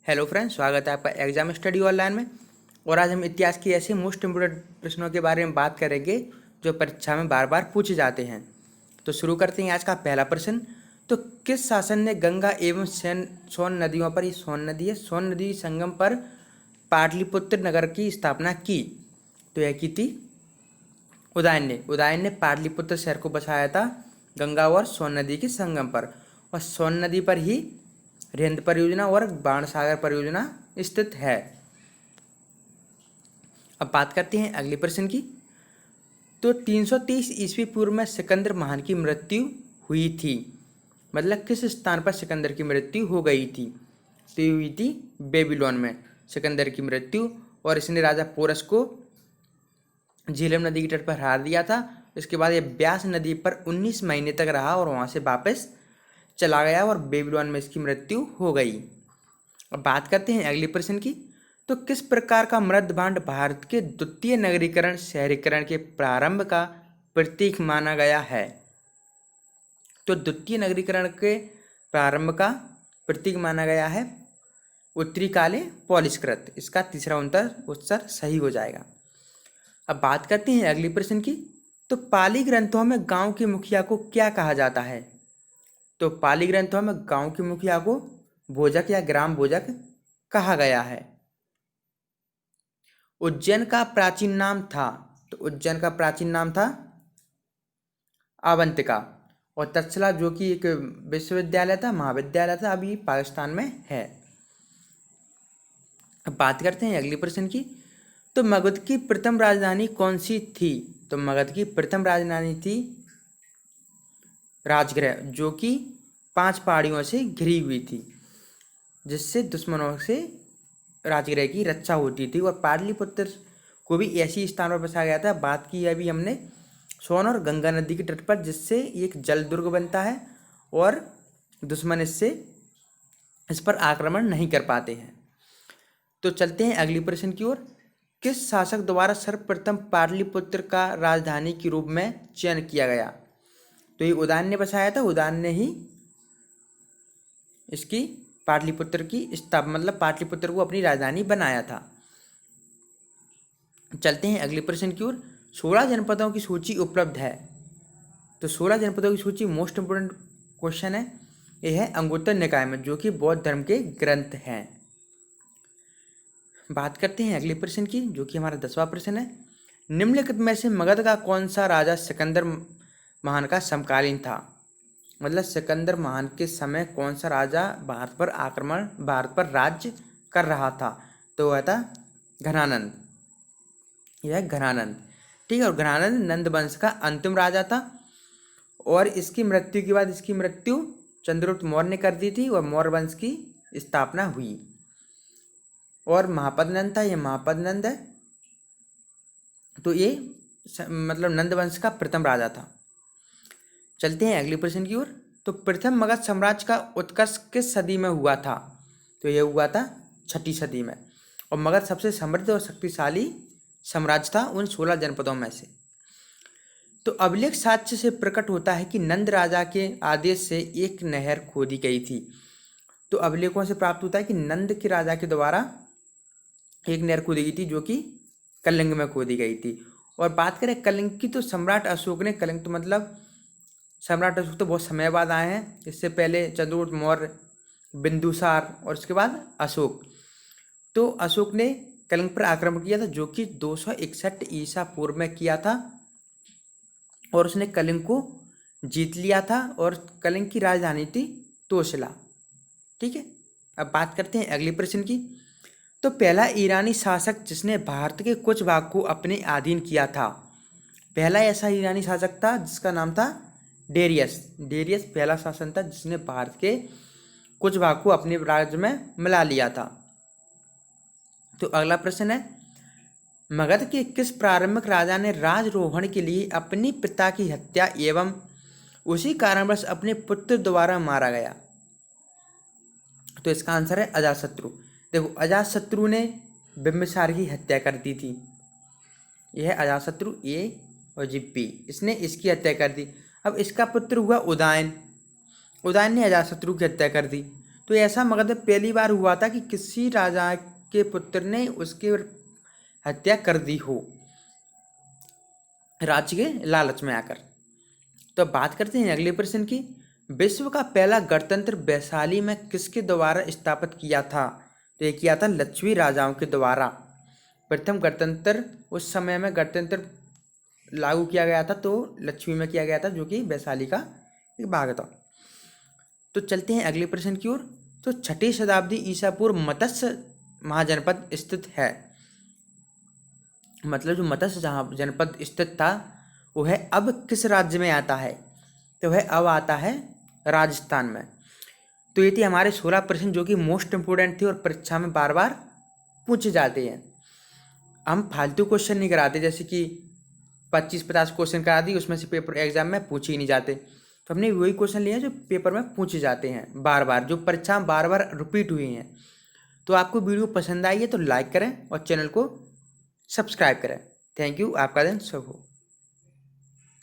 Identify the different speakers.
Speaker 1: Hello friends, स्वागत है आपका एग्जाम स्टडी ऑनलाइन में। और आज हम इतिहास की ऐसे मोस्ट इम्पोर्टेंट प्रश्नों के बारे में बात करेंगे जो परीक्षा में बार बार पूछे जाते हैं। तो शुरू करते हैं आज का पहला प्रश्न। तो किस शासन ने गंगा एवं सोन नदियों पर, ये सोन नदी है, सोन नदी संगम पर पाटलिपुत्र नगर की स्थापना की? तो यह की थी उदयन ने पाटलिपुत्र शहर को बसाया था गंगा और सोन नदी के संगम पर। और सोन नदी पर ही रेंद परियोजना और बाणसागर परियोजना स्थित है। अब बात करते हैं अगले प्रश्न की। तो 330 ईस्वी पूर्व में सिकंदर महान की मृत्यु हुई थी, मतलब किस स्थान पर सिकंदर की मृत्यु हो गई थी? तो ये हुई थी बेबीलोन में सिकंदर की मृत्यु। और इसने राजा पोरस को झेलम नदी के तट पर हरा दिया था। इसके बाद ये ब्यास नदी पर 19 महीने तक रहा और वहाँ से वापस चला गया और बेबीलोन में इसकी मृत्यु हो गई। अब बात करते हैं अगले प्रश्न की। तो किस प्रकार का मृद भांड भारत के द्वितीय नगरीकरण शहरीकरण के प्रारंभ का प्रतीक माना गया है? तो द्वितीय नगरीकरण के प्रारंभ का प्रतीक माना गया है उत्तरी काले पॉलिशकृत। इसका तीसरा उत्तर सही हो जाएगा। अब बात करते हैं अगले प्रश्न की। तो पाली ग्रंथों में गांव के मुखिया को क्या कहा जाता है? तो पाली ग्रंथों में गांव के मुखिया को भोजक या ग्राम भोजक कहा गया है। उज्जैन का प्राचीन नाम था, तो उज्जैन का प्राचीन नाम था अवंतिका। और तक्षशिला जो कि एक विश्वविद्यालय था, महाविद्यालय था, अभी पाकिस्तान में है। अब बात करते हैं अगले प्रश्न की। तो मगध की प्रथम राजधानी कौन सी थी? तो मगध की प्रथम राजधानी थी राजगृह, जो कि 5 पहाड़ियों से घिरी हुई थी, जिससे दुश्मनों से राजगृह की रक्षा होती थी। और पाटलिपुत्र को भी ऐसी स्थान पर बसाया गया था। बात की अभी हमने सोन और गंगा नदी के तट पर, जिससे एक जल दुर्ग बनता है और दुश्मन इस पर आक्रमण नहीं कर पाते हैं। तो चलते हैं अगली प्रश्न की ओर। किस शासक द्वारा सर्वप्रथम पाटलिपुत्र का राजधानी के रूप में चयन किया गया? तो ये उदयन ने बसाया था। उदयन ने ही इसकी पाटलिपुत्र की मतलब पाटलिपुत्र को अपनी राजधानी बनाया था। चलते हैं अगले प्रश्न की ओर। 16 जनपदों की सूची उपलब्ध है। तो 16 जनपदों की सूची मोस्ट इंपोर्टेंट क्वेश्चन है। यह है अंगुत्तर निकाय में, जो कि बौद्ध धर्म के ग्रंथ हैं। बात करते हैं अगले प्रश्न की, जो कि हमारा 10वां प्रश्न है। निम्नलिखित में से मगध का कौन सा राजा सिकंदर महान का समकालीन था? मतलब सिकंदर महान के समय कौन सा राजा भारत पर राज्य कर रहा था? तो वह था घनानंद। यह घनानंद, ठीक है। और घनानंद नंद वंश का अंतिम राजा था। और इसकी मृत्यु के बाद इसकी मृत्यु चंद्रगुप्त मौर्य ने कर दी थी और मौर्य वंश की स्थापना हुई। और महापद नंद था, यह महापद नंद है। तो ये मतलब नंद वंश का प्रथम राजा था। चलते हैं अगले प्रश्न की ओर। तो प्रथम मगध साम्राज्य का उत्कर्ष किस सदी में हुआ था? तो यह हुआ था 6ठी सदी में। और मगध सबसे समृद्ध और शक्तिशाली साम्राज्य था उन 16 जनपदों में से। तो अभिलेख साक्ष्य से प्रकट होता है कि नंद राजा के आदेश से एक नहर खोदी गई थी। तो अभिलेखों से प्राप्त होता है कि नंद के राजा के द्वारा एक नहर खोदी गई थी, जो कि कलिंग में खोदी गई थी। और बात करें कलिंग की, तो सम्राट अशोक ने, कलिंग तो मतलब सम्राट अशोक तो बहुत समय बाद आए हैं। इससे पहले चंद्रगुप्त मौर्य, बिंदुसार और उसके बाद अशोक। तो अशोक ने कलिंग पर आक्रमण किया था, जो कि 261 ईसा पूर्व में किया था। और उसने कलिंग को जीत लिया था। और कलिंग की राजधानी थी तोशिला, ठीक है। अब बात करते हैं अगले प्रश्न की। तो पहला ईरानी शासक जिसने भारत के कुछ भाग को अपने अधीन किया था, पहला ऐसा ईरानी शासक था जिसका नाम था डेरियस। डेरियस पहला शासक था जिसने भारत के कुछ भाग को अपने राज्य में मिला लिया था। तो अगला प्रश्न है, मगध के किस प्रारंभिक राजा ने राजरोहण के लिए अपनी पिता की हत्या एवं उसी कारणवश अपने पुत्र द्वारा मारा गया? तो इसका आंसर है अजातशत्रु। देखो, अजातशत्रु ने बिंबिसार की हत्या कर दी थी। यह है अजातशत्रु, ए और जिप्पी, इसने इसकी हत्या कर दी। अब इसका पुत्र हुआ उदयन। उदयन ने अजातशत्रु की हत्या कर दी। तो ऐसा मगध में पहली बार हुआ था कि किसी राजा के पुत्र ने उसकी हत्या कर दी हो राज्य के लालच में आकर। तो बात करते हैं अगले प्रश्न की। विश्व का पहला गणतंत्र वैशाली में किसके द्वारा स्थापित किया था? तो ये किया था लक्ष्मी राजाओं के द्वारा। प्रथम गणतंत्र उस समय में गणतंत्र लागू किया गया था तो लक्ष्मी में किया गया था, जो कि वैशाली का एक भाग था। तो चलते हैं अगले प्रश्न की ओर। तो छठी शताब्दी ईसा पूर्व मत्स्य महाजनपद स्थित है। मतलब जो मत्स्य जहाँ जनपद स्थित था वह अब किस राज्य में आता है? तो वह अब आता है राजस्थान में। तो ये थी हमारे 16 प्रश्न जो कि मोस्ट इम्पोर्टेंट थे और परीक्षा में बार बार पूछे जाते हैं। हम फालतू क्वेश्चन नहीं कराते, जैसे कि 25-50 क्वेश्चन करा दी उसमें से पेपर एग्जाम में पूछे ही नहीं जाते। तो हमने वही क्वेश्चन लिए जो पेपर में पूछे जाते हैं बार बार, जो परीक्षा में बार बार रिपीट हुए हैं। तो आपको वीडियो पसंद आई है तो लाइक करें और चैनल को सब्सक्राइब करें। Thank you. आपका दिन शुभ हो।